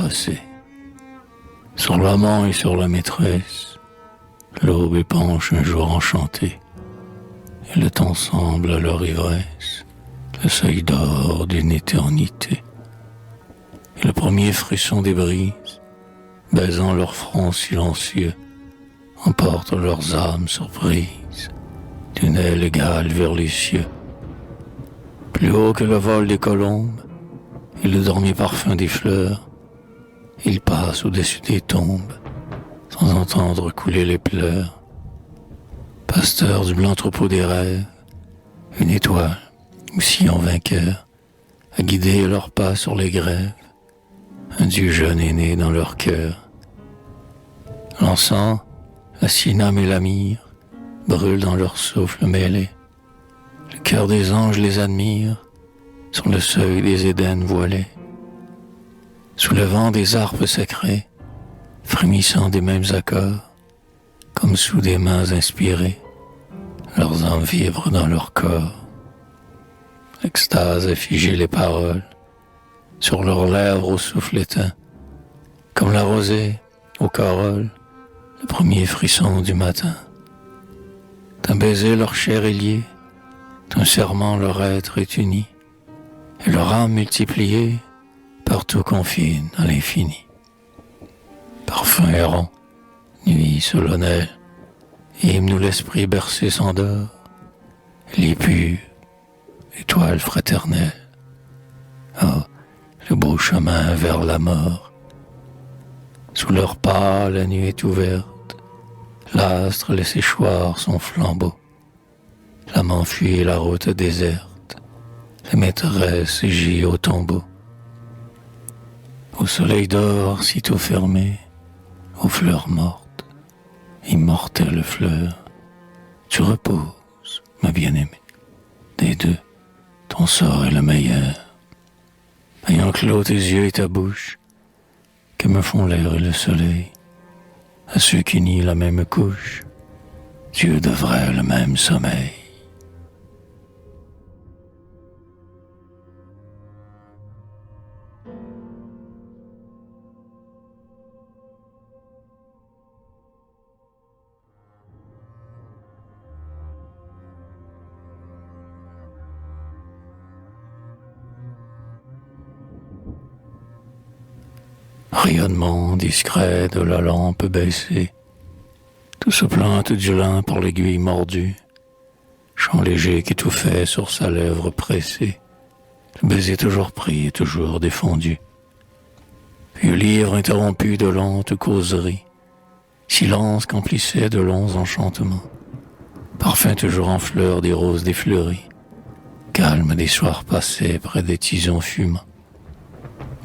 passé. Sur l'amant et sur la maîtresse, l'aube épanche un jour enchanté, et le temps semble à leur ivresse le seuil d'or d'une éternité. Et le premier frisson des brises, baisant leur front silencieux, emporte leurs âmes surprises d'une aile égale vers les cieux. Plus haut que le vol des colombes et le dormi parfum des fleurs, ils passent au-dessus des tombes sans entendre couler les pleurs. Pasteurs du blanc troupeau des rêves, une étoile, aussi en vainqueur, a guidé leurs pas sur les grèves. Un Dieu jeune est né dans leur cœur. L'encens, la cyname et la myrrhe brûlent dans leur souffle mêlé. Le cœur des anges les admire sur le seuil des Édens voilés. Sous le vent des harpes sacrées, frémissant des mêmes accords, comme sous des mains inspirées, leurs âmes vibrent dans leur corps. L'extase a figé les paroles sur leurs lèvres au souffle éteint, comme la rosée aux corolles, le premier frisson du matin. D'un baiser leur chair est liée, d'un serment leur être est uni, et leur âme multipliée partout confine à l'infini. Parfum errant, nuit solennelle, hymne où l'esprit bercé s'endort, lit pur, étoile fraternelle. Oh, le beau chemin vers la mort. Sous leurs pas, la nuit est ouverte, l'astre laisse échoir son flambeau. L'amant fuit la route déserte, la maîtresse gît au tombeau. Au soleil d'or, sitôt fermé, aux fleurs mortes, immortelle fleur, tu reposes, ma bien-aimée. Des deux, ton sort est le meilleur. Ayant clos tes yeux et ta bouche, que me font l'air et le soleil, à ceux qui nient la même couche, Dieu devrait le même sommeil. Rayonnement discret de la lampe baissée, tout se plante du lin par l'aiguille mordue, chant léger qui tout fait sur sa lèvre pressée, le baiser toujours pris et toujours défendu. Puis le livre interrompu de lentes causeries, silence qu'emplissait de longs enchantements, parfum toujours en fleurs des roses défleuries, calme des soirs passés près des tisons fumants.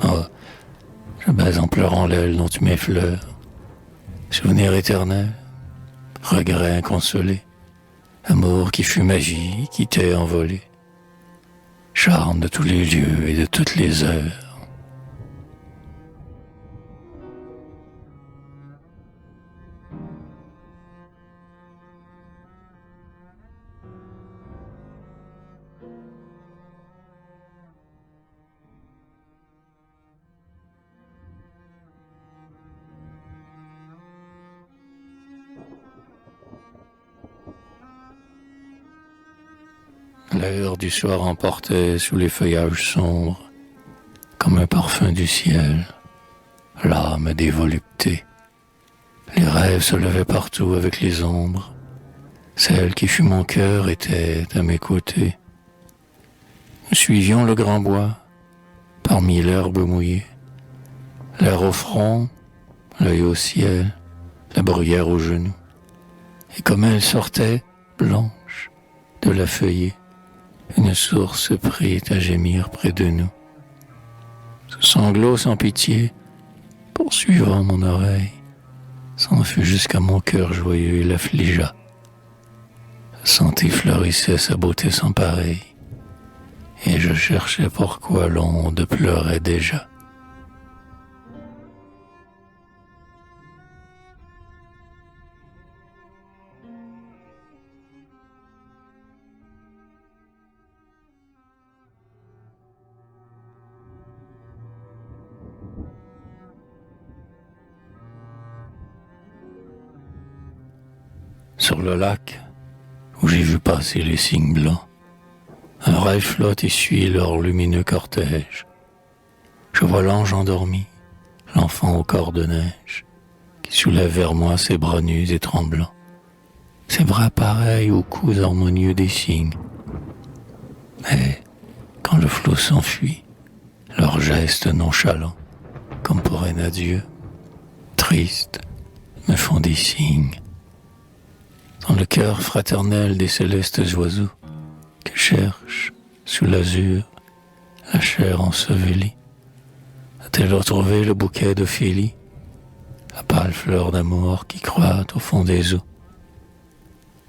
Oh, je baise en pleurant l'aile dont tu m'effleures, souvenir éternel, regret inconsolé, amour qui fut magie, qui t'est envolé, charme de tous les lieux et de toutes les heures. L'heure du soir emportait sous les feuillages sombres, comme un parfum du ciel, l'âme des voluptés. Les rêves se levaient partout avec les ombres. Celle qui fut mon cœur était à mes côtés. Nous suivions le grand bois, parmi l'herbe mouillée, l'air au front, l'œil au ciel, la bruyère aux genoux. Et comme elle sortait, blanche, de la feuillée, une source prit à gémir près de nous. Ce sanglot sans pitié, poursuivant mon oreille, s'en fut jusqu'à mon cœur joyeux et l'affligea. Sa santé fleurissait, sa beauté sans pareille, et je cherchais pourquoi l'onde pleurait déjà. Sur le lac, où j'ai vu passer les cygnes blancs, un rail flotte et suit leur lumineux cortège. Je vois l'ange endormi, l'enfant au corps de neige, qui soulève vers moi ses bras nus et tremblants, ses bras pareils aux coups harmonieux des cygnes. Mais quand le flot s'enfuit, leurs gestes nonchalants, comme pour un adieu, triste, me font des signes. Dans le cœur fraternel des célestes oiseaux, que cherche, sous l'azur, la chair ensevelie, a-t-elle retrouvé le bouquet d'Ophélie, la pâle fleur d'amour qui croît au fond des eaux?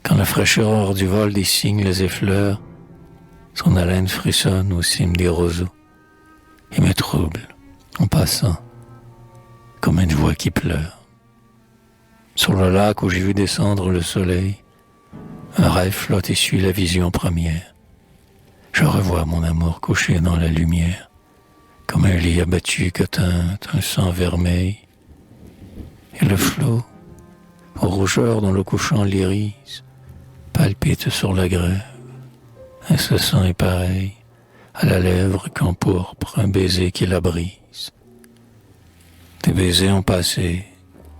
Quand la fraîcheur du vol des cygnes les effleure, son haleine frissonne aux cimes des roseaux, et me trouble, en passant, comme une voix qui pleure. Sur le lac où j'ai vu descendre le soleil, un rêve flotte et suit la vision première. Je revois mon amour couché dans la lumière, comme un lit abattu que teinte un sang vermeil. Et le flot, aux rougeurs dont le couchant l'iris, palpite sur la grève, incessant et pareil, à la lèvre qu'empourpre un baiser qui la brise. Tes baisers ont passé,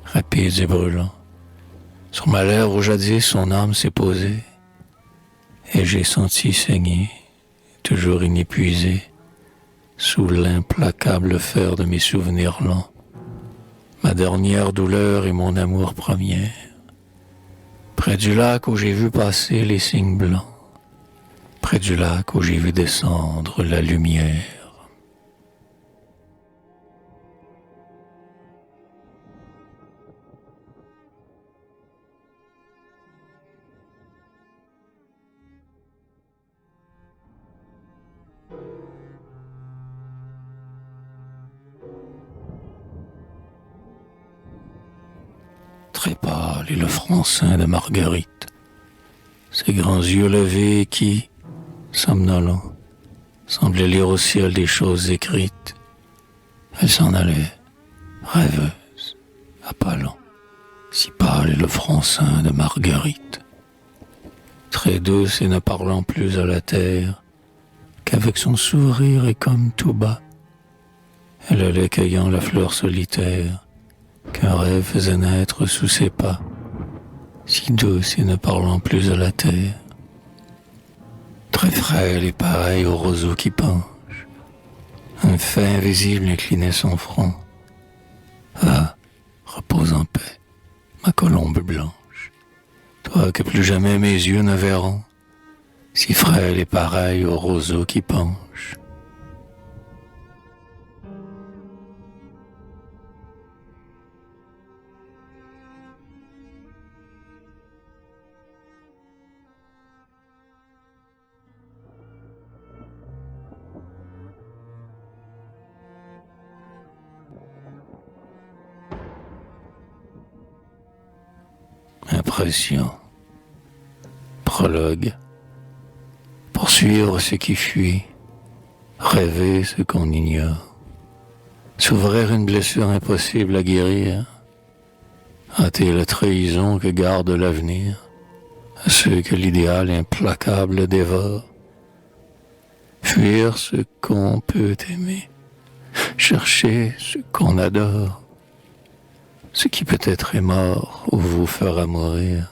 rapides et brûlants, sur ma lèvre où jadis son âme s'est posée, et j'ai senti saigner, toujours inépuisé, sous l'implacable fer de mes souvenirs lents, ma dernière douleur et mon amour première, près du lac où j'ai vu passer les cygnes blancs, près du lac où j'ai vu descendre la lumière. Très pâle et le front ceint de Marguerite, ses grands yeux levés qui, somnolents, semblaient lire au ciel des choses écrites. Elle s'en allait, rêveuse, à pas lents, si pâle et le front ceint de Marguerite, très douce et ne parlant plus à la terre, qu'avec son sourire et comme tout bas, elle allait cueillant la fleur solitaire qu'un rêve faisait naître sous ses pas, si douce et ne parlant plus à la terre, très frêle et pareil au roseau qui penche. Un fait invisible inclinait son front. Va, repose en paix, ma colombe blanche, toi que plus jamais mes yeux ne verront, si frêle et pareil au roseau qui penche. Impression, prologue, poursuivre ce qui fuit, rêver ce qu'on ignore, s'ouvrir une blessure impossible à guérir, hâter la trahison que garde l'avenir à ceux que l'idéal implacable dévore, fuir ce qu'on peut aimer, chercher ce qu'on adore, ce qui peut-être est mort ou vous fera mourir,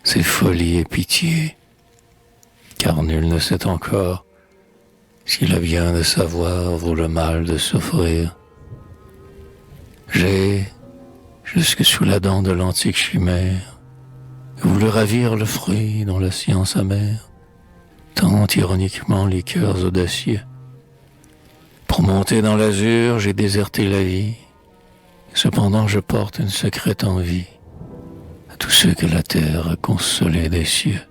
c'est folie et pitié, car nul ne sait encore si le bien de savoir vaut le mal de souffrir. J'ai, jusque sous la dent de l'antique chimère, voulu ravir le fruit dont la science amère tente ironiquement les cœurs audacieux. Pour monter dans l'azur, j'ai déserté la vie. Cependant, je porte une secrète envie à tous ceux que la terre a consolés des cieux.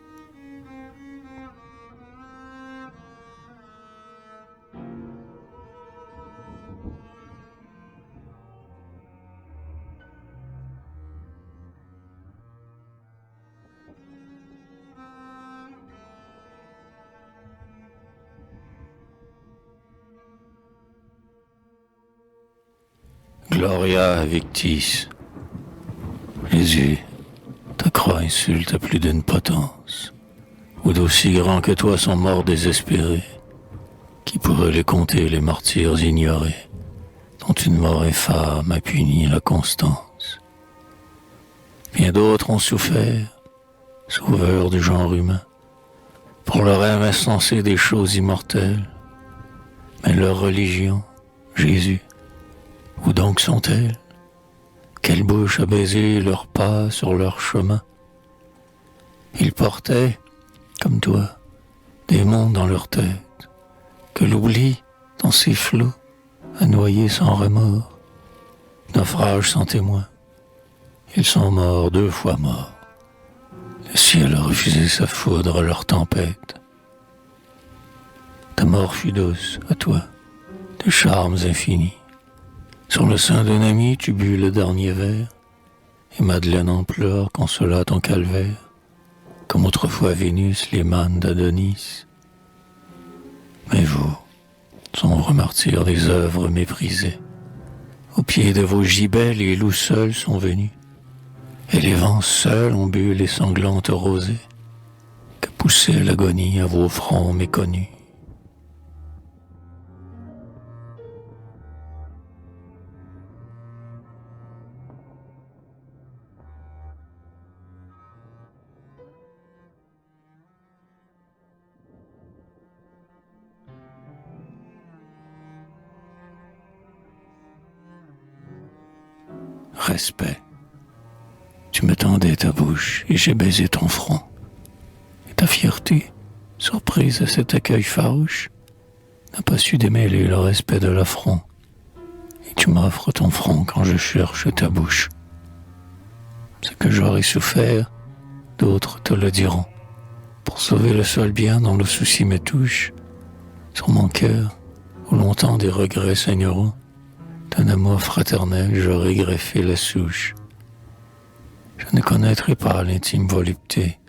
Gloria Victis, Jésus, ta croix croix insulte à plus d'une potence, où d'aussi grands que toi sont morts désespérés, qui pourrait les compter les martyrs ignorés, dont une mort infâme a puni la constance. Bien d'autres ont souffert, sauveurs du genre humain, pour le rêve insensé des choses immortelles. Mais leur religion, Jésus, où donc sont-elles? Quelle bouche a baisé leurs pas sur leur chemin? Ils portaient, comme toi, des mondes dans leur tête, que l'oubli, dans ces flots, a noyé sans remords. Naufrage sans témoin, ils sont morts 2 fois morts. Le ciel a refusé sa foudre à leur tempête. Ta mort fut douce à toi, de charmes infinis. Sur le sein d'un ami, tu bus le dernier verre, et Madeleine en pleurs consola ton calvaire, comme autrefois Vénus les mânes d'Adonis. Mais vous, sombres martyrs des œuvres méprisées, au pied de vos gibets, les loups seuls sont venus, et les vents seuls ont bu les sanglantes rosées que poussait l'agonie à vos fronts méconnus. Respect. Tu me tendais ta bouche et j'ai baisé ton front. Et ta fierté, surprise à cet accueil farouche, n'a pas su démêler le respect de l'affront. Et tu m'offres ton front quand je cherche ta bouche. Ce que j'aurais souffert, d'autres te le diront. Pour sauver le seul bien dont le souci me touche, sur mon cœur, où longtemps des regrets saigneront, d'un amour fraternel, j'aurais greffé la souche. Je ne connaîtrai pas l'intime volupté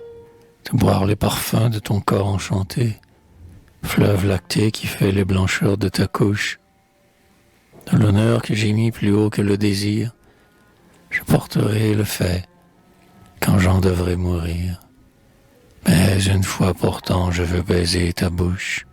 de boire les parfums de ton corps enchanté, fleuve lacté qui fait les blancheurs de ta couche. De l'honneur que j'ai mis plus haut que le désir, je porterai le fait quand j'en devrais mourir. Mais une fois pourtant, je veux baiser ta bouche.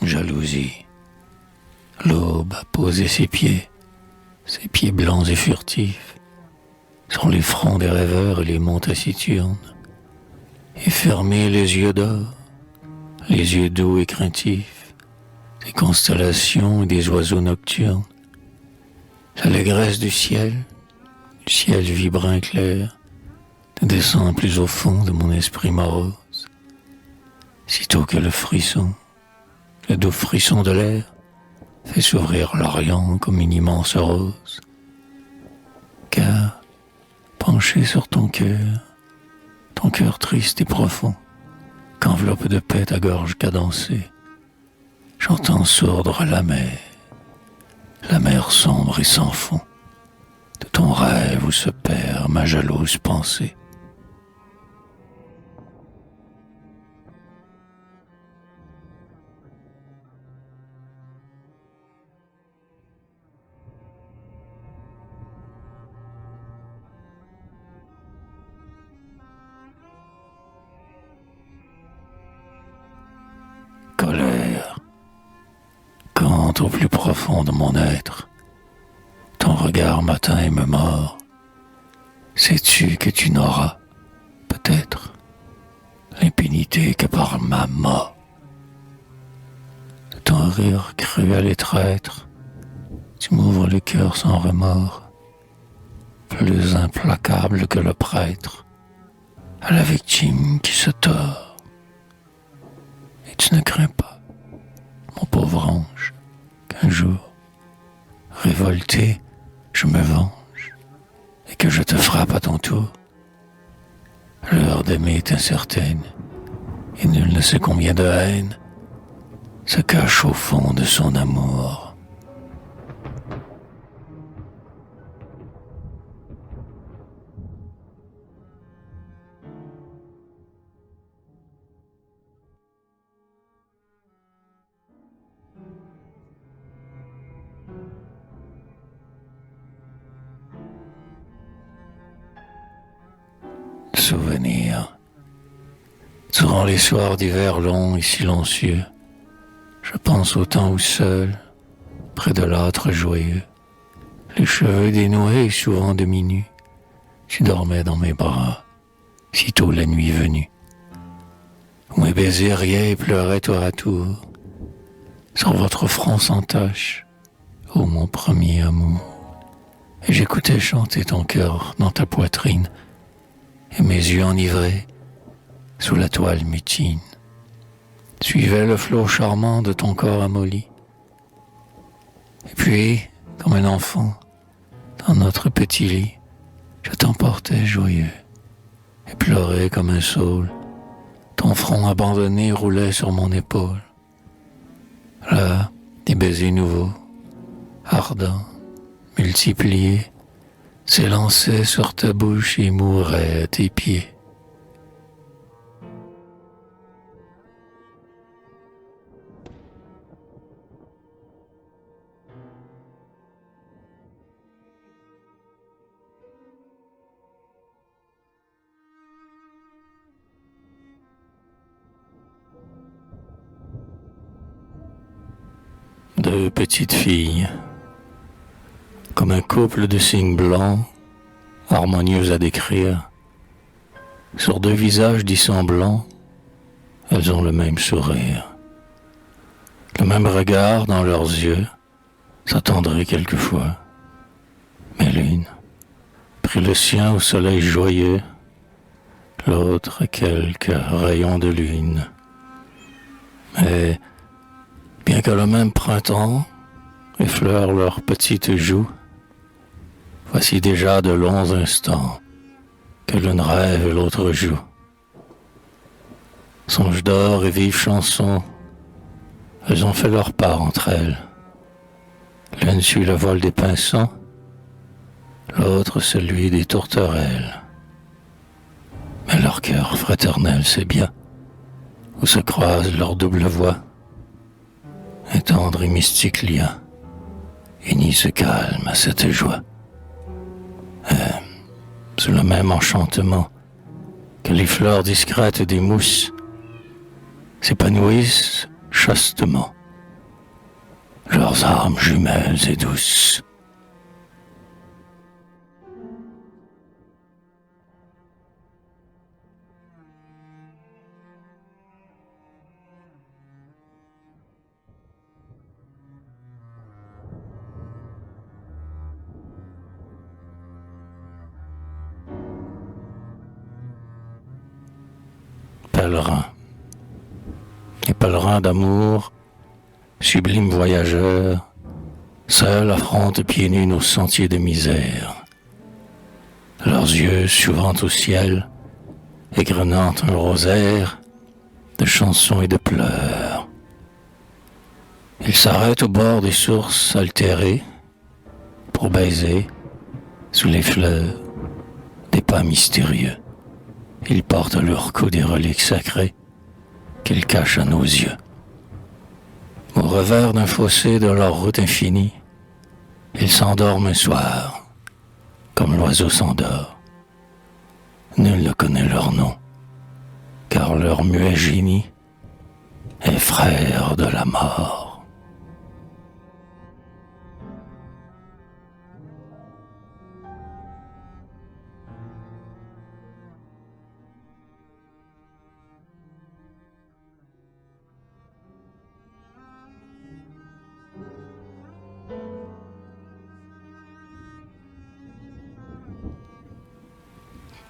Jalousie. L'aube a posé ses pieds blancs et furtifs, sur les fronts des rêveurs et les monts taciturnes, et fermé les yeux d'or, les yeux doux et craintifs, des constellations et des oiseaux nocturnes. L'allégresse du ciel vibrant clair, descend plus au fond de mon esprit morose, sitôt que le doux frisson de l'air, fait s'ouvrir l'Orient comme une immense rose. Car, penché sur ton cœur triste et profond, qu'enveloppe de paix ta gorge cadencée, j'entends sourdre la mer sombre et sans fond, de ton rêve où se perd ma jalouse pensée. Colère, quand au plus profond de mon être, ton regard m'atteint et me mord, sais-tu que tu n'auras, peut-être, l'impunité que par ma mort. De ton rire cruel et traître, tu m'ouvres le cœur sans remords, plus implacable que le prêtre, à la victime qui se tord. Et tu ne crains pas, mon pauvre ange, qu'un jour, révolté, je me venge et que je te frappe à ton tour. L'heure d'aimer est incertaine et nul ne sait combien de haine se cache au fond de son amour. Souvenir. Durant les soirs d'hiver longs et silencieux, je pense au temps où seul, près de l'âtre joyeux, les cheveux dénoués et souvent demi-nus, tu dormais dans mes bras, sitôt la nuit venue. Où mes baisers riaient et pleuraient tour à tour, sur votre front sans tache, ô mon premier amour. Et j'écoutais chanter ton cœur dans ta poitrine, et mes yeux enivrés, sous la toile mutine, suivaient le flot charmant de ton corps amolli. Et puis, comme un enfant, dans notre petit lit, je t'emportais joyeux, et pleurais comme un saule. Ton front abandonné roulait sur mon épaule. Là, des baisers nouveaux, ardents, multipliés, s'élançaient sur ta bouche et mouraient à tes pieds. Deux petites filles, comme un couple de cygnes blancs, harmonieux à décrire, sur deux visages dissemblants, elles ont le même sourire, le même regard dans leurs yeux, s'attendrait quelquefois. Mais l'une prit le sien au soleil joyeux, l'autre quelques rayons de lune. Mais bien que le même printemps effleure leurs petites joues, voici déjà de longs instants que l'une rêve et l'autre joue. Songe d'or et vive chanson, elles ont fait leur part entre elles. L'une suit le vol des pinsons, l'autre celui des tourterelles. Mais leur cœur fraternel sait bien où se croisent leurs doubles voix. Un tendre et mystique lien unit ce calme à cette joie. Sous le même enchantement que les fleurs discrètes des mousses s'épanouissent chastement, leurs âmes jumelles et douces. Pèlerins et pèlerins d'amour, sublimes voyageurs, seuls affrontent pieds nus nos sentiers de misère. Leurs yeux souvent au ciel, égrenant un rosaire de chansons et de pleurs. Ils s'arrêtent au bord des sources altérées pour baiser, sous les fleurs, des pas mystérieux. Ils portent à leur cou des reliques sacrées qu'ils cachent à nos yeux. Au revers d'un fossé de leur route infinie, ils s'endorment un soir, comme l'oiseau s'endort. Nul ne connaît leur nom, car leur muet génie est frère de la mort.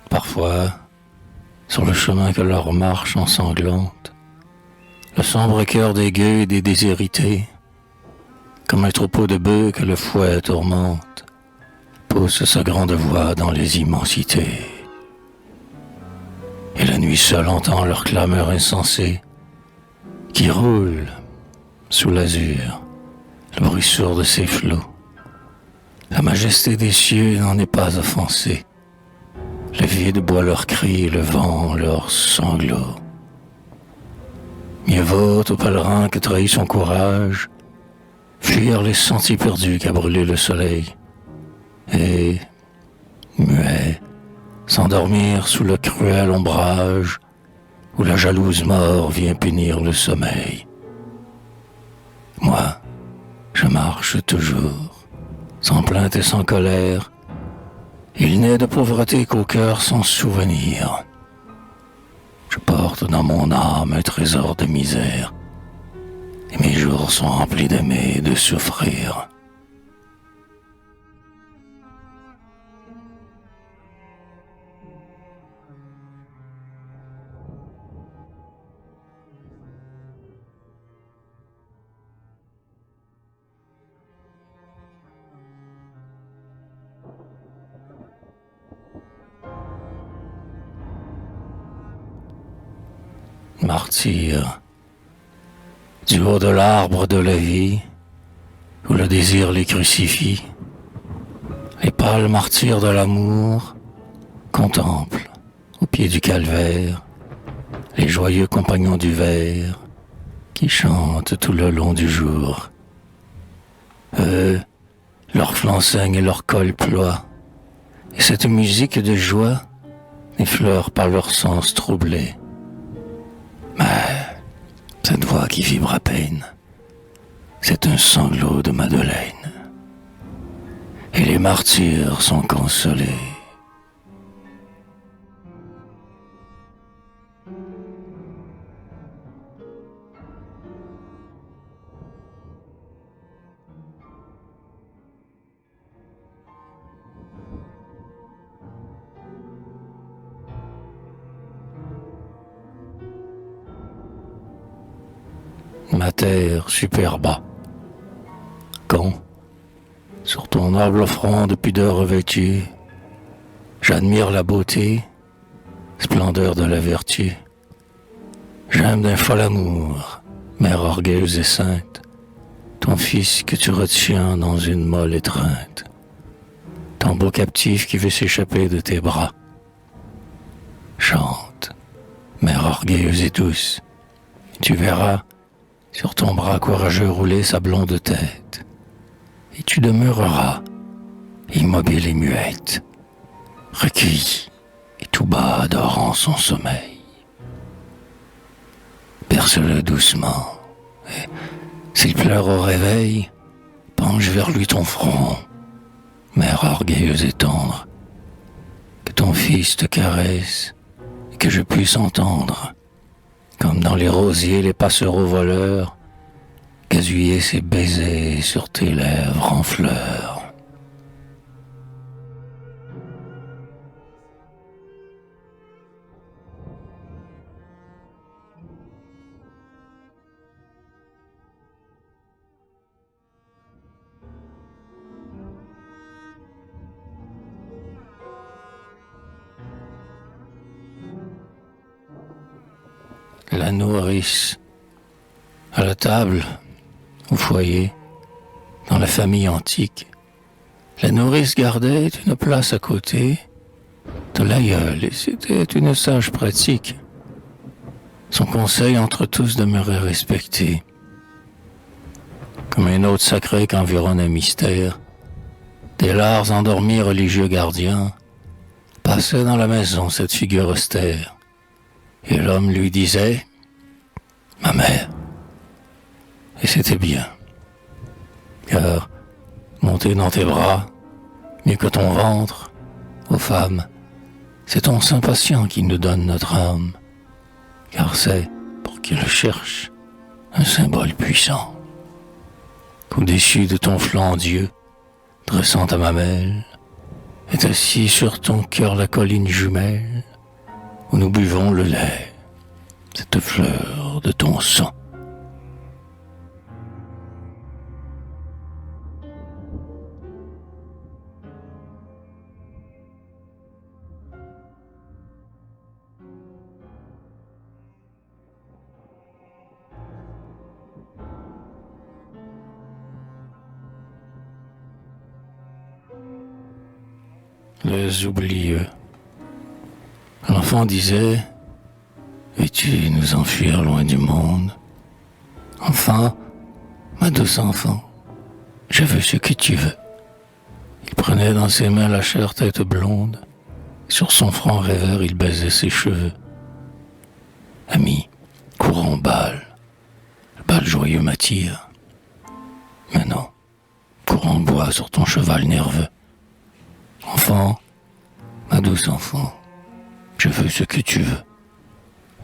Parfois, sur le chemin que leur marche ensanglante, le sombre cœur des gueux et des déshérités, comme un troupeau de bœufs que le fouet tourmente, pousse sa grande voix dans les immensités. Et la nuit seule entend leur clameur insensée, qui roule sous l'azur, le bruit sourd de ses flots. La majesté des cieux n'en est pas offensée. Le vide boit leurs cris, le vent leurs sanglots. Mieux vaut au pèlerin que trahit son courage, fuir les sentiers perdus qu'a brûlé le soleil, et, muet, s'endormir sous le cruel ombrage où la jalouse mort vient punir le sommeil. Moi, je marche toujours, sans plainte et sans colère. Il n'est de pauvreté qu'au cœur sans souvenir. Je porte dans mon âme un trésor de misère, et mes jours sont remplis d'aimer et de souffrir. Martyr, du haut de l'arbre de la vie, où le désir les crucifie, les pâles martyrs de l'amour contemplent, au pied du calvaire, les joyeux compagnons du ver qui chantent tout le long du jour. Eux, leur flanc saigne et leur col ploie, et cette musique de joie n'effleure pas leur sens troublé. Mais cette voix qui vibre à peine, c'est un sanglot de Madeleine. Et les martyrs sont consolés. Ma terre super bas, quand, sur ton noble front de pudeur revêtue, j'admire la beauté, splendeur de la vertu. J'aime d'un fol amour, mère orgueilleuse et sainte, ton fils que tu retiens dans une molle étreinte, ton beau captif qui veut s'échapper de tes bras. Chante, mère orgueilleuse et douce, tu verras sur ton bras courageux rouler sa blonde tête, et tu demeureras, immobile et muette, recueillie et tout bas adorant son sommeil. Berce-le doucement, et s'il pleure au réveil, penche vers lui ton front, mère orgueilleuse et tendre, que ton fils te caresse et que je puisse entendre, comme dans les rosiers les passereaux voleurs, gazouiller ses baisers sur tes lèvres en fleurs. La nourrice, à la table, au foyer, dans la famille antique, la nourrice gardait une place à côté de l'aïeul, et c'était une sage pratique. Son conseil entre tous demeurait respecté. Comme un hôte sacré qu'environne un mystère, des lards endormis religieux gardiens passaient dans la maison cette figure austère. Et l'homme lui disait « Ma mère ». Et c'était bien. Car monter dans tes bras, mieux que ton ventre, ô femme, c'est ton sein patient qui nous donne notre âme. Car c'est, pour qui le cherche, un symbole puissant. Qu'au-dessus de ton flanc Dieu, dressant ta mamelle, est assis sur ton cœur la colline jumelle, où nous buvons le lait, cette fleur de ton sang. les oublieux. L'enfant disait, veux-tu nous enfuir loin du monde? Enfin, ma douce enfant, je veux ce que tu veux. Il prenait dans ses mains la chère tête blonde, et sur son front rêveur il baisait ses cheveux. Ami, courons au bal, le bal joyeux m'attire. Mais non, courons en bois sur ton cheval nerveux. Enfant, ma douce enfant, je veux ce que tu veux.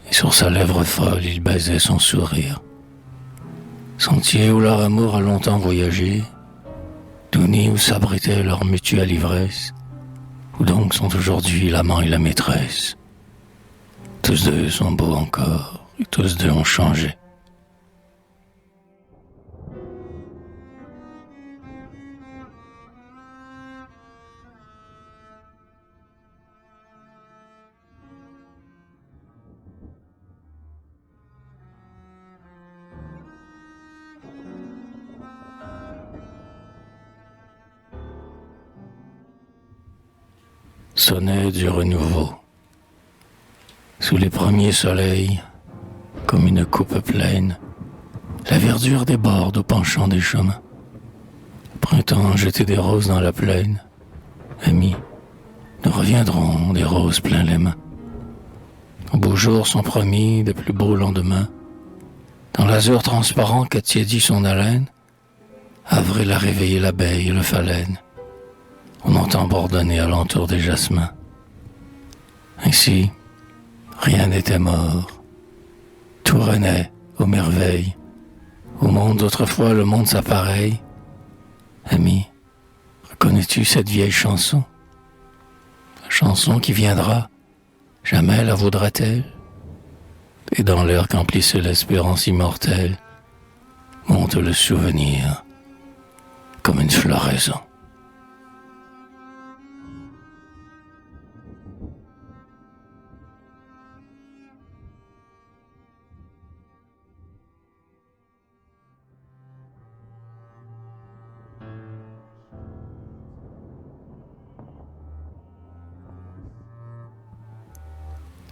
Et sur sa lèvre folle il baisait son sourire. Sentier où leur amour a longtemps voyagé, Douni où s'abritait leur mutuelle ivresse, où donc sont aujourd'hui l'amant et la maîtresse. Tous deux sont beaux encore, et tous deux ont changé. Sonnait du renouveau. Sous les premiers soleils, comme une coupe pleine, la verdure déborde au penchant des chemins. Le printemps jetait des roses dans la plaine. Amis, nous reviendrons des roses plein les mains. Aux beaux jours sont promis de plus beaux lendemains. Dans l'azur transparent qu'a tiédi son haleine, avril a réveillé l'abeille et le phalène. On entend bourdonner alentour des jasmins. Ainsi, rien n'était mort. Tout renaît aux merveilles. Au monde d'autrefois, le monde s'appareille. Ami, reconnais-tu cette vieille chanson? La chanson qui viendra, jamais la vaudra-t-elle? Et dans l'air qu'emplissait l'espérance immortelle, monte le souvenir comme une floraison.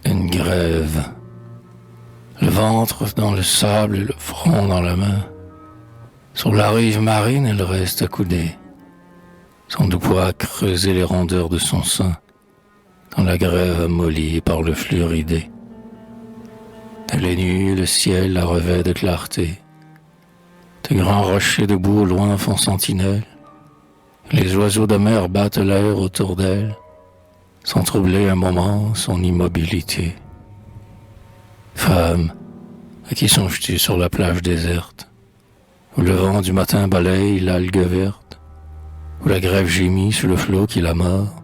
Une grève, le ventre dans le sable et le front dans la main. Sur la rive marine, elle reste accoudée. Son doux poids a creusé les rondeurs de son sein, dans la grève amollie par le fluoridé. Elle est nue, le ciel la revêt de clarté. De grands rochers debout au loin font sentinelle. Les oiseaux de mer battent l'air autour d'elle, sans troubler un moment son immobilité. Femme, à qui songes-tu sur la plage déserte, où le vent du matin balaye l'algue verte, où la grève gémit sous le flot qui la mord?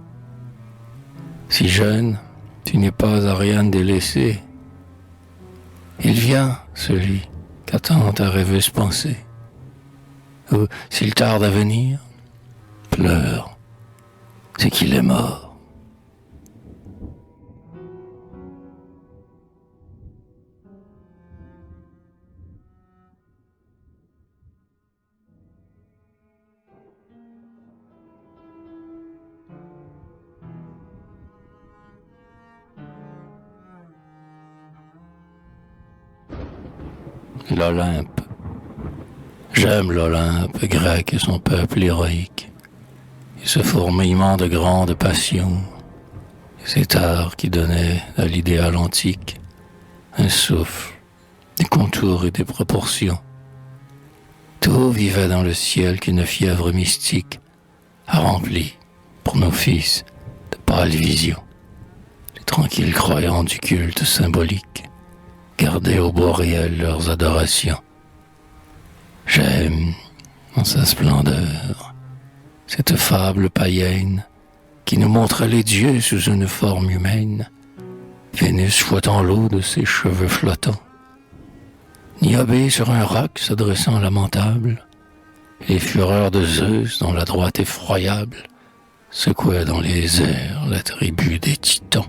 Si jeune, tu n'es pas Ariane délaissée. Il vient, celui qu'attend ta rêveuse pensée. Ou, s'il tarde à venir, pleure, c'est qu'il est mort. L'Olympe. J'aime l'Olympe grec et son peuple héroïque, et ce fourmillement de grandes passions, et cet art qui donnait à l'idéal antique un souffle, des contours et des proportions. Tout vivait dans le ciel qu'une fièvre mystique a rempli, pour nos fils, de pâles visions. Les tranquilles croyants du culte symbolique gardaient au beau réel leurs adorations. J'aime, en sa splendeur, cette fable païenne qui nous montre les dieux sous une forme humaine, Vénus fouettant l'eau de ses cheveux flottants, Niobé sur un roc se dressant lamentable, les fureurs de Zeus dont la droite effroyable secouait dans les airs la tribu des titans.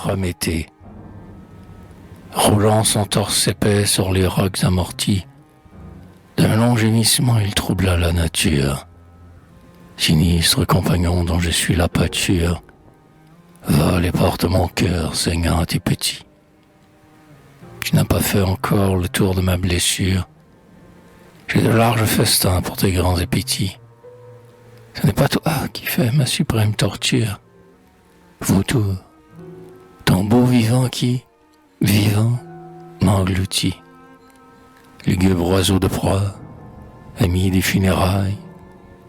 Prométhée. Roulant son torse épais sur les rocs amortis, d'un long gémissement il troubla la nature. Sinistre compagnon dont je suis la pâture, vole et porte mon cœur saignant et petit. Tu n'as pas fait encore le tour de ma blessure. J'ai de larges festins pour tes grands appétits. Ce n'est pas toi qui fais ma suprême torture. Vautour, ton beau vivant qui, vivant, m'engloutit. Lugubre oiseau de proie, ami des funérailles,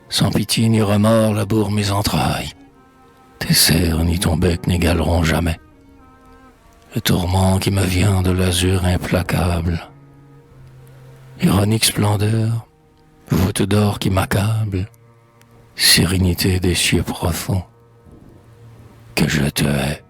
sans pitié ni remords laboure mes entrailles. Tes serres ni ton bec n'égaleront jamais le tourment qui me vient de l'azur implacable. Ironique splendeur, voûte d'or qui m'accable, sérénité des cieux profonds, que je te hais.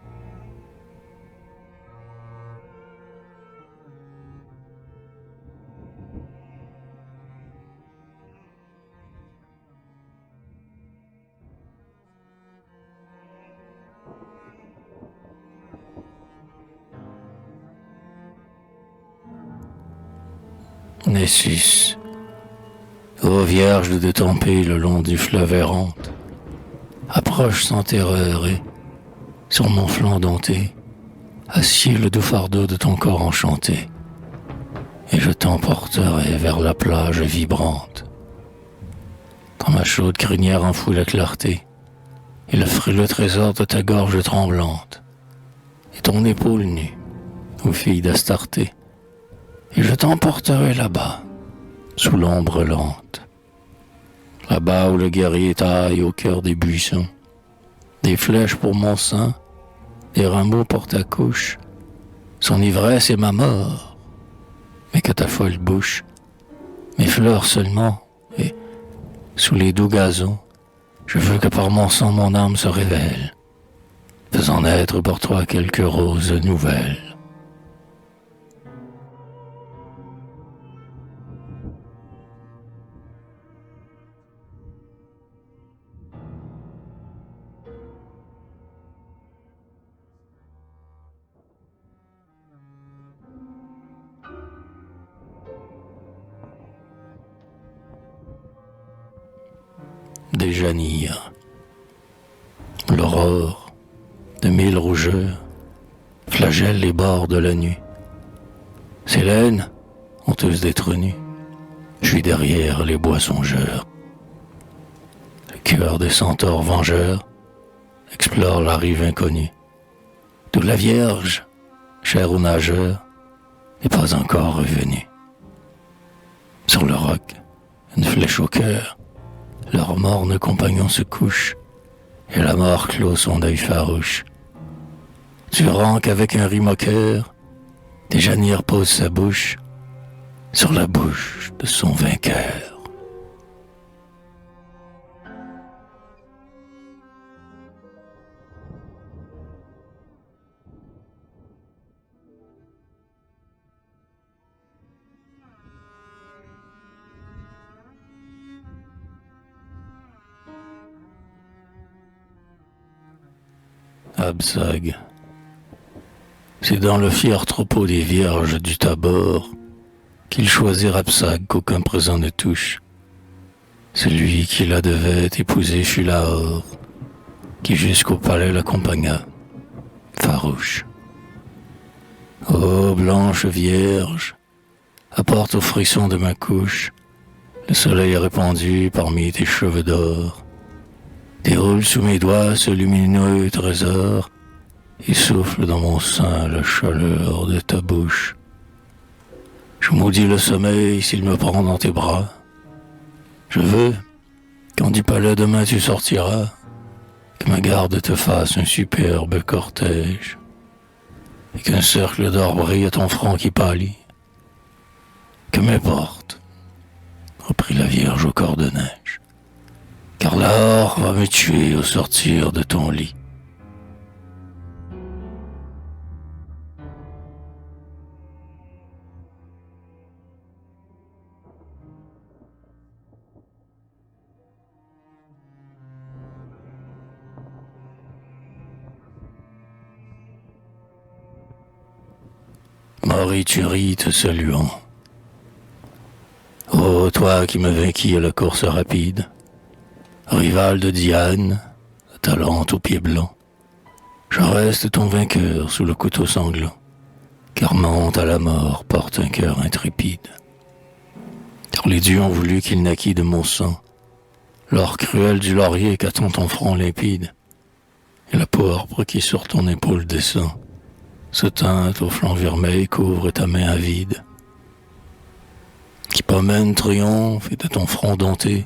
Nessus, ô vierge de ton pays le long du fleuve errante, approche sans terreur et, sur mon flanc dompté, assieds le doux fardeau de ton corps enchanté, et je t'emporterai vers la plage vibrante. Quand ma chaude crinière enfouit la clarté, et le frileux trésor de ta gorge tremblante, et ton épaule nue, ô fille d'Astarté, et je t'emporterai là-bas, sous l'ombre lente. Là-bas où le guerrier taille au cœur des buissons, des flèches pour mon sein, des rameaux pour ta couche, son ivresse est ma mort, mais que ta folle bouche, mes fleurs seulement, et sous les doux gazons, je veux que par mon sang mon âme se révèle, faisant naître pour toi quelques roses nouvelles. Déjanir, l'aurore, de mille rougeurs, flagelle les bords de la nuit. Célène, honteuse d'être nue, je suis derrière les bois songeurs. Le cœur des centaures vengeurs explore la rive inconnue, d'où la Vierge, chère aux nageurs, n'est pas encore revenue. Sur le roc, une flèche au cœur, leur morne compagnon se couche, et la mort clôt son œil farouche. Durant qu'avec un rime au cœur, Déjanir pose sa bouche sur la bouche de son vainqueur. Absag. C'est dans le fier troupeau des vierges du Tabor qu'il choisit Absag qu'aucun présent ne touche. Celui qui la devait épouser fut Lahor, qui jusqu'au palais l'accompagna, farouche. Ô blanche vierge, apporte au frisson de ma couche le soleil répandu parmi tes cheveux d'or. Déroule sous mes doigts ce lumineux trésor et souffle dans mon sein la chaleur de ta bouche. Je maudis le sommeil s'il me prend dans tes bras. Je veux, quand du palais demain tu sortiras, que ma garde te fasse un superbe cortège, et qu'un cercle d'or brille à ton front qui pâlit. Que m'importe, reprit la Vierge au corps de neige, car l'or va me tuer au sortir de ton lit. mort et tu ris te saluant. Ô toi qui me vainquis à la course rapide, rival de Diane, talent aux pieds blancs, je reste ton vainqueur sous le couteau sanglant, car monte à la mort porte un cœur intrépide. Car les dieux ont voulu qu'il naquît de mon sang, l'or cruel du laurier qu'attend ton front limpide, et la pourpre qui sur ton épaule descend, se teinte au flanc vermeil couvre ta main avide, qui promène triomphe et de ton front dompté,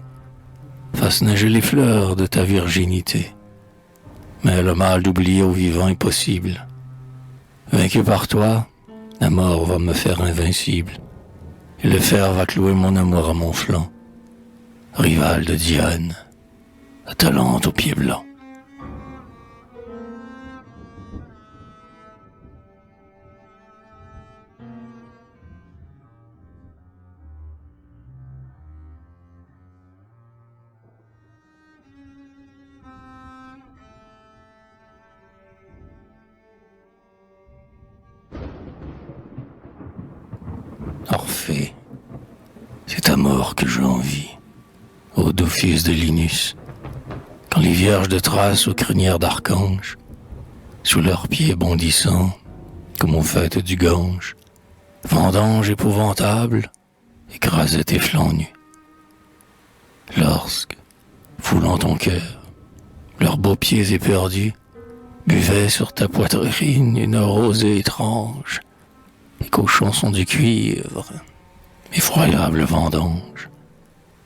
fasse nager les fleurs de ta virginité. Mais le mal d'oublier aux vivants est possible. Vaincu par toi, la mort va me faire invincible, et le fer va clouer mon amour à mon flanc. Rival de Diane, la talente aux pieds blancs. Orphée, c'est ta mort que j'envie, ô doux fils de Linus, quand les vierges de Thrace aux crinières d'archanges, sous leurs pieds bondissants, comme aux fêtes du Gange, vendanges épouvantables, écrasaient tes flancs nus. Lorsque, foulant ton cœur, leurs beaux pieds éperdus, buvaient sur ta poitrine une rosée étrange, et qu'aux chansons du cuivre, effroyable vendange,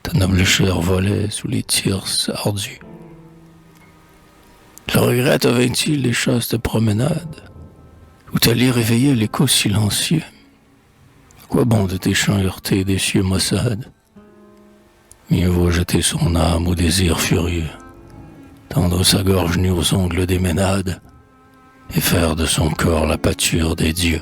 ta noble chair volait sous les thyrses ardus. Le regret te vint-il les chastes promenades, où ta lyre réveillait l'écho silencieux? Quoi bon de tes chants heurtés des cieux maussades? Mieux vaut jeter son âme au désir furieux, tendre sa gorge nue aux ongles des ménades, et faire de son corps la pâture des dieux.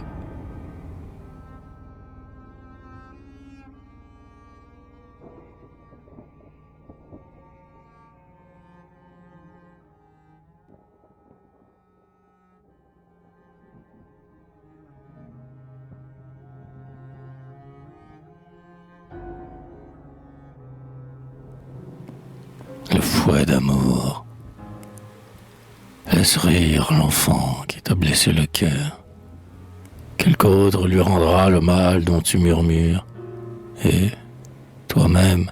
Le fouet d'amour laisse rire l'enfant qui t'a blessé le cœur. Quelque autre lui rendra le mal dont tu murmures, et, toi-même,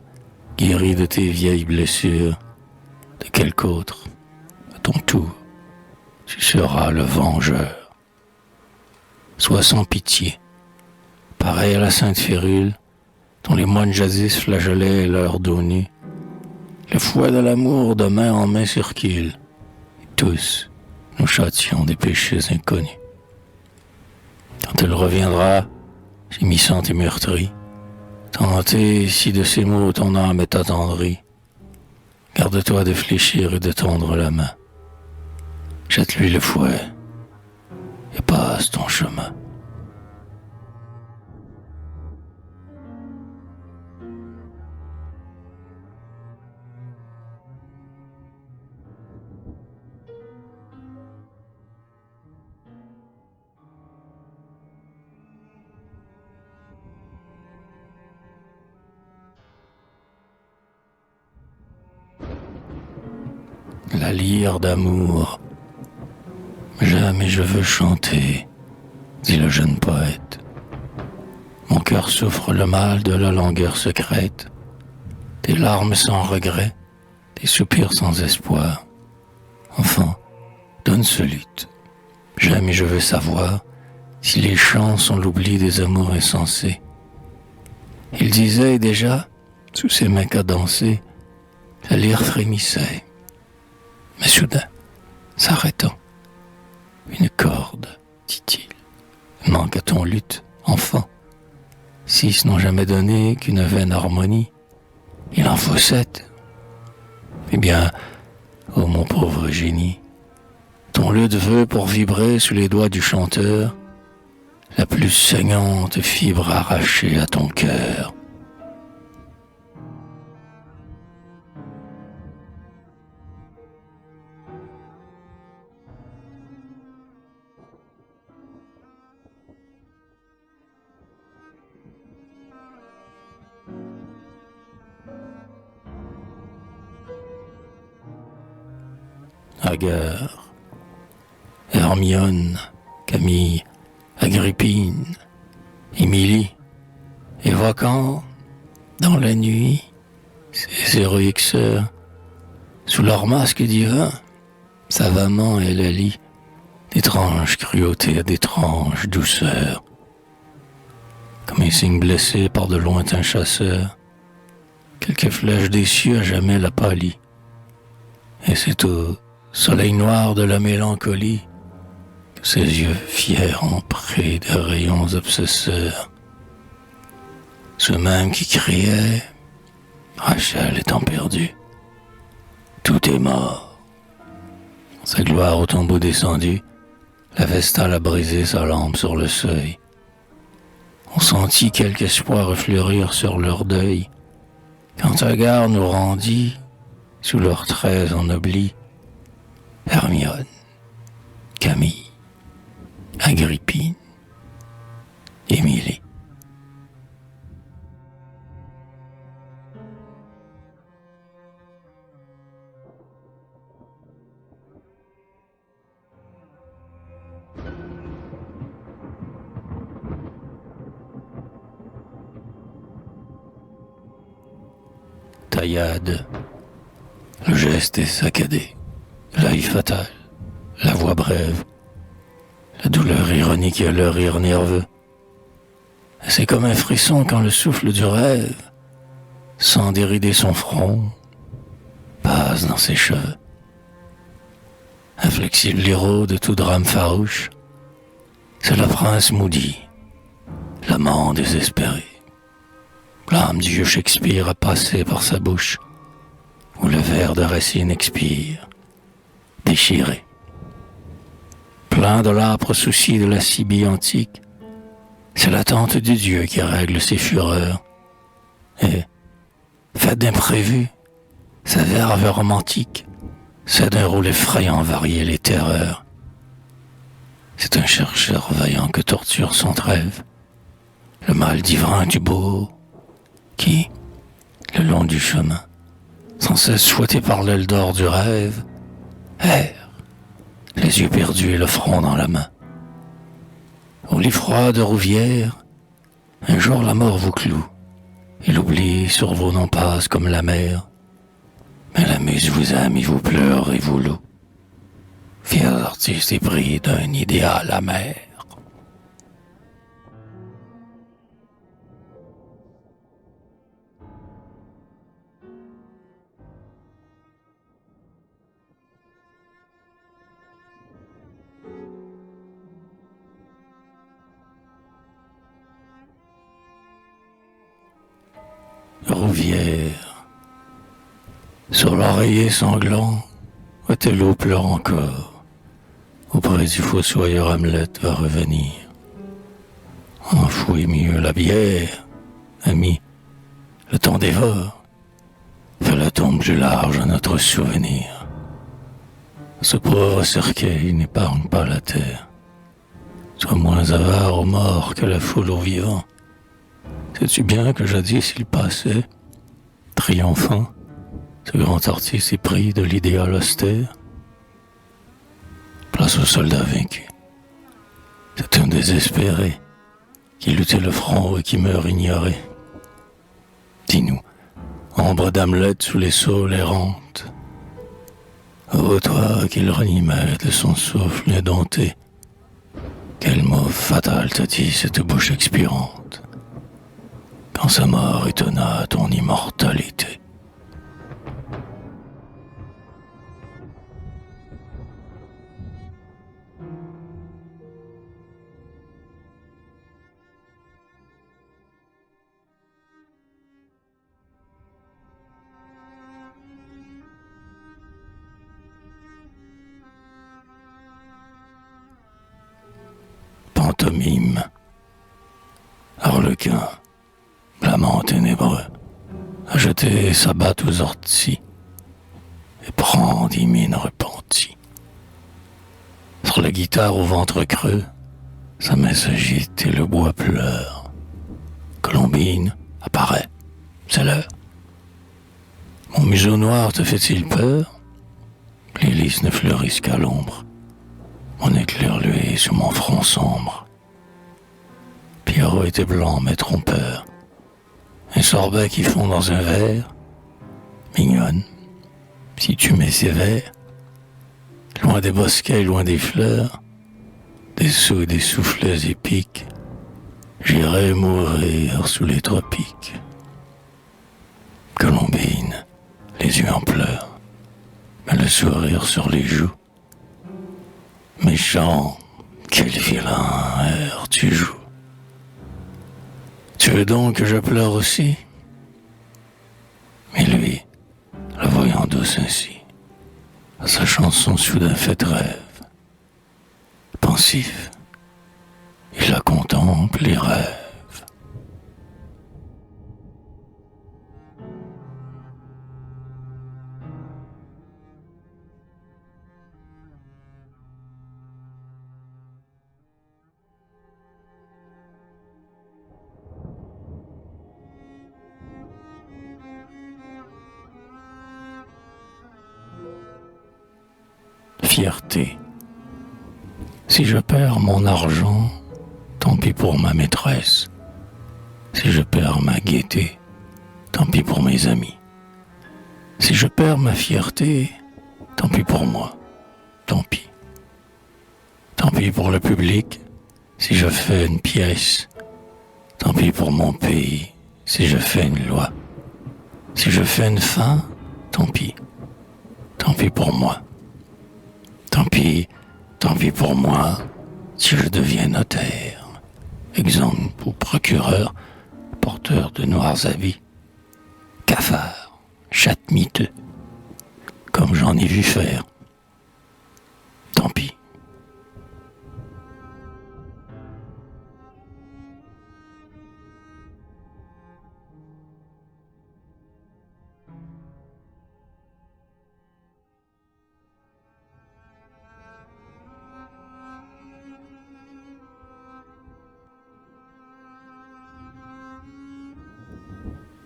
guéri de tes vieilles blessures, de quelque autre, à ton tour, tu seras le vengeur. Sois sans pitié, pareil à la sainte Férule, dont les moines jadis flagellaient leur dos nu. Le fouet de l'amour de main en main circule, et tous nous châtions des péchés inconnus. Quand elle reviendra, gémissante et meurtrie, tentée si de ces mots ton âme est attendrie, garde-toi de fléchir et de tendre la main. Jette-lui le fouet et passe ton chemin. La lyre d'amour, jamais je veux chanter, dit le jeune poète. Mon cœur souffre le mal de la langueur secrète, des larmes sans regret, des soupirs sans espoir. Enfant, donne ce luth. Jamais je veux savoir si les chants sont l'oubli des amours insensés. Il disait déjà, sous ses mains cadencées, la lyre frémissait. Mais soudain, s'arrêtant, une corde, dit-il, manque à ton luth, enfant. Six n'ont jamais donné qu'une vaine harmonie. Il en faut 7. Eh bien, ô mon pauvre génie, ton luth veut pour vibrer sous les doigts du chanteur la plus saignante fibre arrachée à ton cœur. Hagar, Hermione, Camille, Agrippine, Émilie, évoquant, dans la nuit, ces héroïques sœurs, sous leur masque divin, savamment elle allie d'étranges cruautés à d'étranges douceurs. Comme un cygne blessé par de lointains chasseurs, quelques flèches des cieux à jamais la pâlit. Et c'est au soleil noir de la mélancolie que ses yeux fiers emprés de rayons obsesseurs, ceux mêmes qui criaient « Rachel étant perdue, tout est mort ». Sa gloire au tombeau descendue, la Vestale a brisé sa lampe sur le seuil. On sentit quelque espoir refleurir sur leur deuil, quand Hagar nous rendit, sous leurs traits ennoblis, Hermione, Camille, Agrippine, Émilie. Taillade, le geste est saccadé, l'œil fatal, la voix brève, la douleur ironique et le rire nerveux. C'est comme un frisson quand le souffle du rêve, sans dérider son front, passe dans ses cheveux. Inflexible héros de tout drame farouche, c'est le prince maudit, l'amant désespéré. L'âme du vieux Shakespeare a passé par sa bouche, où le vers de Racine expire, déchiré. Plein de l'âpre souci de la Cybie antique, c'est l'attente du Dieu qui règle ses fureurs. Et, fait d'imprévu, sa verve romantique cède un rôle effrayant varier les terreurs. C'est un chercheur vaillant que torture son trêve, le mal divin du beau, qui, le long du chemin, sans cesse fouetté par l'aile d'or du rêve, erre, les yeux perdus et le front dans la main. Au lit froid de Rouvière, un jour la mort vous cloue, et l'oubli sur vos noms passe comme la mer. Mais la muse vous aime et vous pleure et vous loue, fiers artistes épris d'un idéal amer. Rouvière, sur l'oreiller sanglant, Othello pleure encore. Auprès du fossoyeur Hamlet va revenir. Enfouis mieux la bière, ami, le temps dévore. Fais la tombe plus large à notre souvenir. Ce pauvre cercueil n'épargne pas la terre. Sois moins avare aux morts que la foule aux vivants. Sais-tu bien que jadis il passait, triomphant, ce grand artiste épris de l'idéal austère? Place aux soldats vaincus. C'est un désespéré qui luttait le front et qui meurt ignoré. Dis-nous, ombre d'Hamlet sous les saules errantes, ô toi qu'il ranimait de son souffle indompté, quel mot fatal te dit cette bouche expirante, quand sa mort étonna ton immortalité. Pantomime, Harlequin, l'amant ténébreux, a jeté sa batte aux orties et prend des mines repenties. Sur la guitare au ventre creux, sa main s'agite et le bois pleure. Colombine apparaît, c'est l'heure. Mon museau noir te fait-il peur? les lys ne fleurissent qu'à l'ombre. Mon éclairlué sur mon front sombre. Pierrot était blanc, mais trompeur. Un sorbet qui fond dans un verre. Mignonne, si tu m'es sévère. Loin des bosquets, loin des fleurs, des sauts et des soufflets épiques, j'irai mourir sous les tropiques. Colombine, les yeux en pleurs, mais le sourire sur les joues. Méchant, quel vilain air tu joues. Tu veux donc que je pleure aussi? Mais lui, la voyant douce ainsi, à sa chanson soudain faite rêve, pensif, il la contemple et rêve. Fierté. Si je perds mon argent, tant pis pour ma maîtresse. Si je perds ma gaieté, tant pis pour mes amis. Si je perds ma fierté, tant pis pour moi, tant pis. Tant pis pour le public, si je fais une pièce. Tant pis pour mon pays, si je fais une loi. Si je fais une fin, tant pis. Tant pis pour moi. Tant pis pour moi, si je deviens notaire, exemple ou procureur, porteur de noirs habits, cafard, chatte miteux, comme j'en ai vu faire. Tant pis.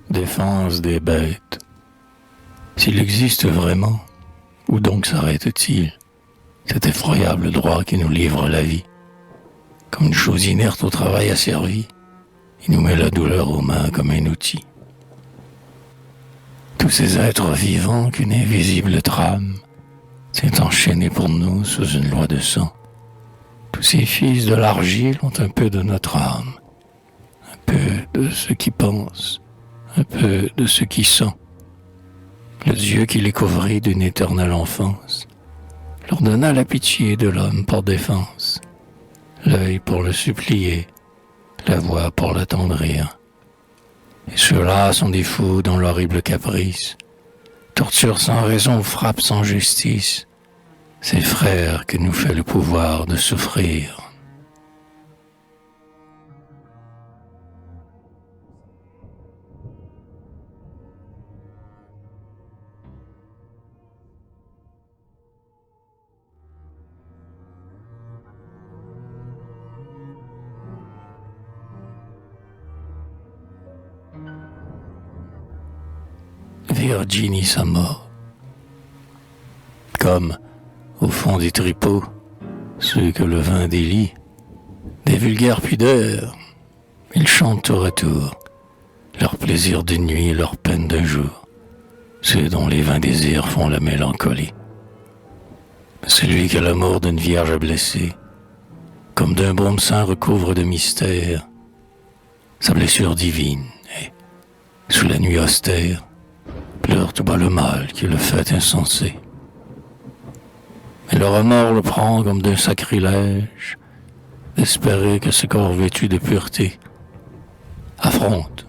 Défense des bêtes. S'il existe vraiment, où donc s'arrête-t-il, cet effroyable droit qui nous livre la vie? Comme une chose inerte au travail asservie, il nous met la douleur aux mains comme un outil. Tous ces êtres vivants qu'une invisible trame s'est enchaînée pour nous sous une loi de sang. Tous ces fils de l'argile ont un peu de notre âme, un peu de ce qui pense, un peu de ce qui sent. Le Dieu qui les couvrit d'une éternelle enfance leur donna la pitié de l'homme pour défense, l'œil pour le supplier, la voix pour l'attendrir. Et ceux-là sont des fous dans l'horrible caprice, torture sans raison, frappe sans justice, ces frères que nous fait le pouvoir de souffrir. Virginie sa mort. Comme, au fond des tripots, ceux que le vin délie, des vulgaires pudeurs, ils chantent tour à tour, leur plaisir d'une nuit, leur peine d'un jour, ceux dont les vains désirs font la mélancolie. Celui que l'amour d'une vierge blessée, comme d'un baume saint recouvre de mystère, sa blessure divine, et, sous la nuit austère, pleure tout bas le mal qui le fait insensé. Mais le remords le prend comme d'un sacrilège, d'espérer que ce corps vêtu de pureté affronte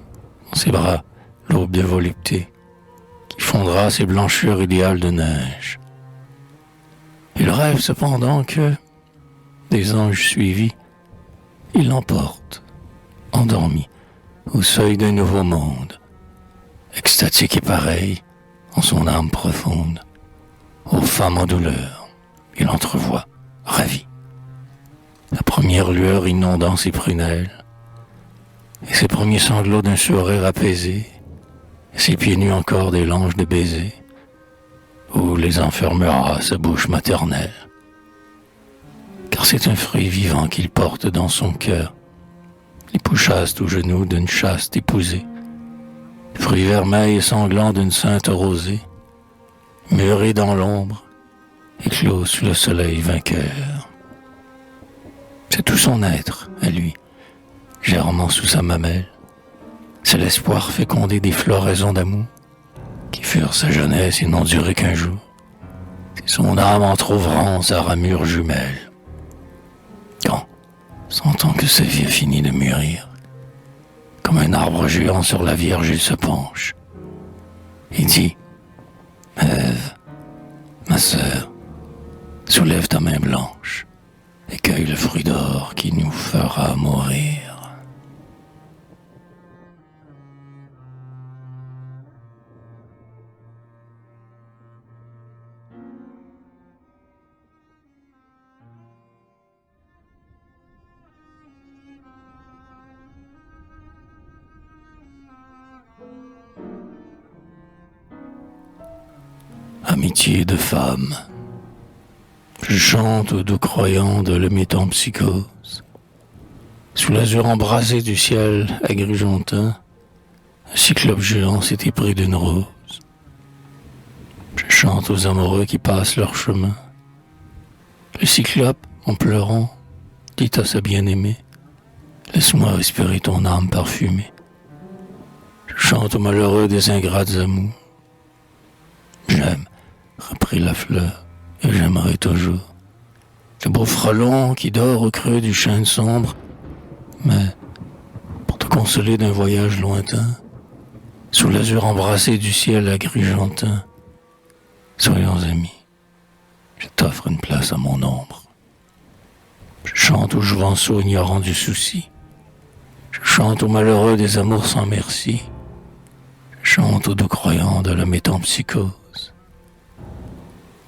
dans ses bras l'aube de volupté qui fondra ses blanchures idéales de neige. Il rêve cependant que, des anges suivis, il l'emporte, endormi, au seuil d'un nouveau monde, extatique et pareil, en son âme profonde, aux femmes en douleur, il entrevoit, ravi, la première lueur inondant ses prunelles, et ses premiers sanglots d'un sourire apaisé, et ses pieds nus encore des langes de baisers, ou les enfermera à sa bouche maternelle. Car c'est un fruit vivant qu'il porte dans son cœur, l'époux chaste au genou d'une chaste épousée, le fruit vermeil et sanglant d'une sainte rosée, mûri dans l'ombre, éclos sous le soleil vainqueur. C'est tout son être, à lui, germant sous sa mamelle. C'est l'espoir fécondé des floraisons d'amour, qui furent sa jeunesse et n'ont duré qu'un jour. C'est son âme entr'ouvrant sa ramure jumelle. Quand, sentant que sa vie a fini de mûrir, comme un arbre géant sur la Vierge il se penche, et dit, Ève, ma sœur, soulève ta main blanche et cueille le fruit d'or qui nous fera mourir. Amitié de femme. Je chante aux doux croyants de la métempsychose. Sous l'azur embrasé du ciel agrigentin, un cyclope géant s'est épris d'une rose. Je chante aux amoureux qui passent leur chemin. Le cyclope, en pleurant, dit à sa bien-aimée, laisse-moi respirer ton âme parfumée. Je chante aux malheureux des ingrates amours. J'aime, reprit la fleur, et j'aimerai toujours. Le beau frelon qui dort au creux du chêne sombre, mais pour te consoler d'un voyage lointain, sous l'azur embrassé du ciel agrigentin, soyons amis, je t'offre une place à mon ombre. Je chante aux jouvenceaux ignorants du souci, je chante aux malheureux des amours sans merci, je chante aux doux croyants de la métempsychose.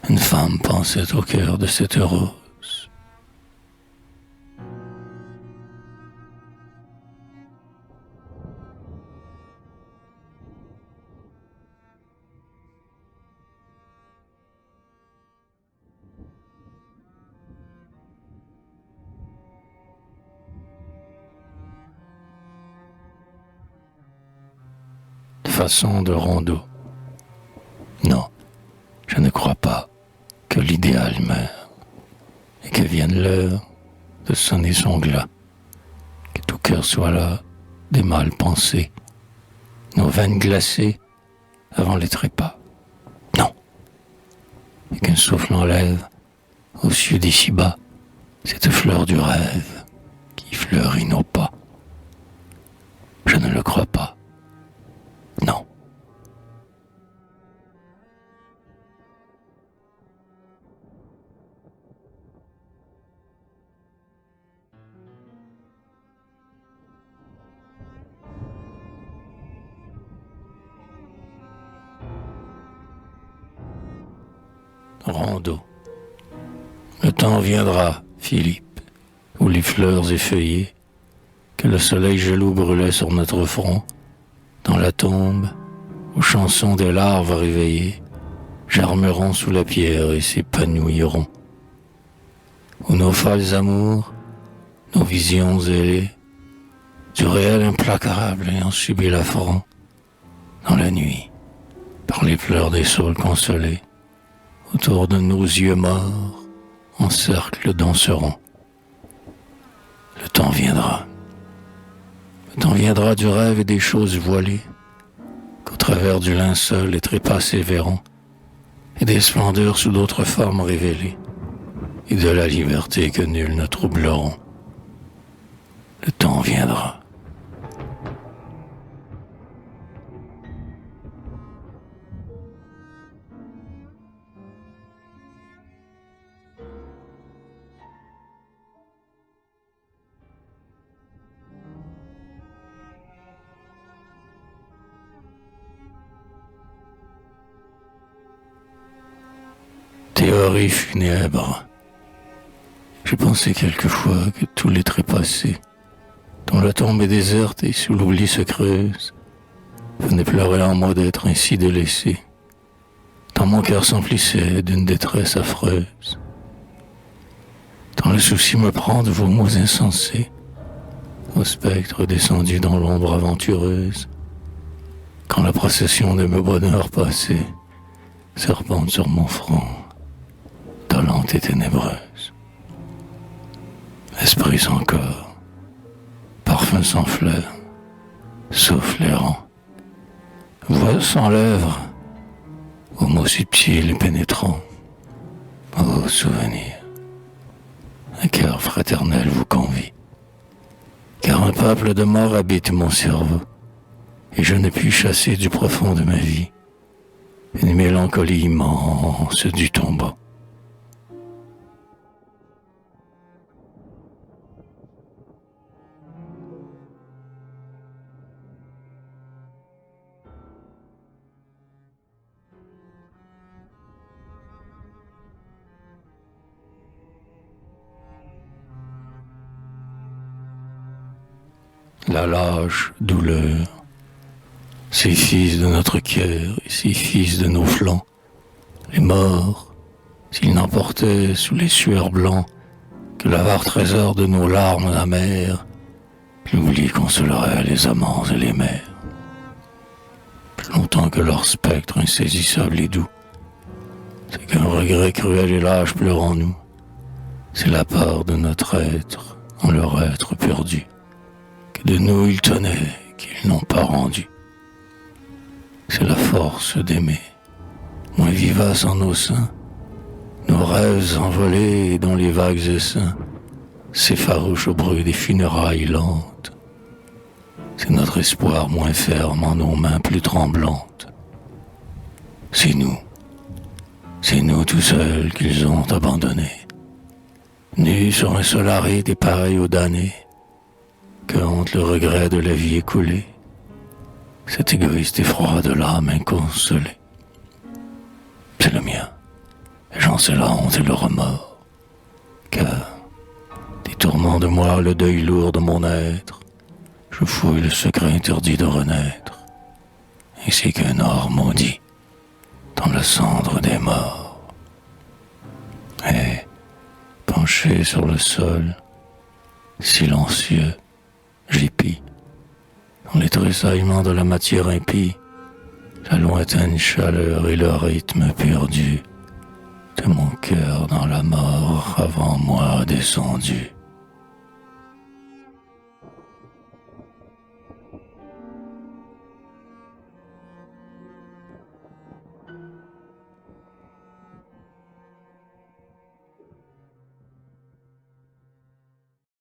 Une femme pensait au cœur de cette rose. Façon de rondeau. Non, je ne crois pas que l'idéal meure et que vienne l'heure de sonner son glas, que tout cœur soit là des mal pensés, nos veines glacées avant les trépas. Non, et qu'un souffle enlève aux cieux d'ici-bas cette fleur du rêve qui fleurit nos pas. Je ne le crois pas. Non. Rondeau. Le temps viendra, Philippe, où les fleurs effeuillées, que le soleil jaloux brûlait sur notre front, dans la tombe, aux chansons des larves réveillées, germeront sous la pierre et s'épanouiront. Où nos folles amours, nos visions ailées, du réel implacable ayant subi l'affront, dans la nuit, par les pleurs des saules consolés, autour de nos yeux morts, en cercle danseront. Le temps viendra. Le temps viendra du rêve et des choses voilées, qu'au travers du linceul les trépassés verront, et des splendeurs sous d'autres formes révélées, et de la liberté que nul ne troubleront. Le temps viendra. Théorie funèbre. J'ai pensé quelquefois que tous les trépassés, dont la tombe est déserte et sous l'oubli se creuse, venaient pleurer en moi d'être ainsi délaissés, Tant mon cœur s'emplissait d'une détresse affreuse. Tant le souci me prend de vos mots insensés, au spectre descendu dans l'ombre aventureuse, quand la procession de mes bonheurs passés serpente sur mon front, dolente et ténébreuse. Esprit sans corps, parfum sans fleurs, souffle errant, voix sans lèvres, aux mots subtils et pénétrants, ô souvenirs, un cœur fraternel vous convie, car un peuple de morts habite mon cerveau, et je ne puis chasser du profond de ma vie une mélancolie immense du tombeau. La lâche douleur, ces fils de notre cœur et ces fils de nos flancs, les morts, s'ils n'emportaient sous les sueurs blancs que l'avare trésor de nos larmes amères, l'oubli consolerait les amants et les mères. Plus longtemps que leur spectre insaisissable et doux, c'est qu'un regret cruel et lâche pleure en nous, c'est la part de notre être en leur être perdu, que de nous ils tenaient, qu'ils n'ont pas rendu. C'est la force d'aimer, moins vivace en nos seins, nos rêves envolés dans les vagues essaims s'effarouchent au bruit des funérailles lentes. C'est notre espoir moins ferme en nos mains plus tremblantes. C'est nous tout seuls qu'ils ont abandonnés, nus sur un sol aride et pareils aux damnés, que hante le regret de la vie écoulée, cet égoïste effroi de l'âme inconsolée. C'est le mien, et j'en sais la honte et le remords, car des tourments de moi, le deuil lourd de mon être, je fouille le secret interdit de renaître, ainsi qu'un or maudit dans la cendre des morts. Et, penché sur le sol, silencieux, j'épie, dans les tressaillements de la matière impie, la lointaine chaleur et le rythme perdu de mon cœur dans la mort avant moi descendu.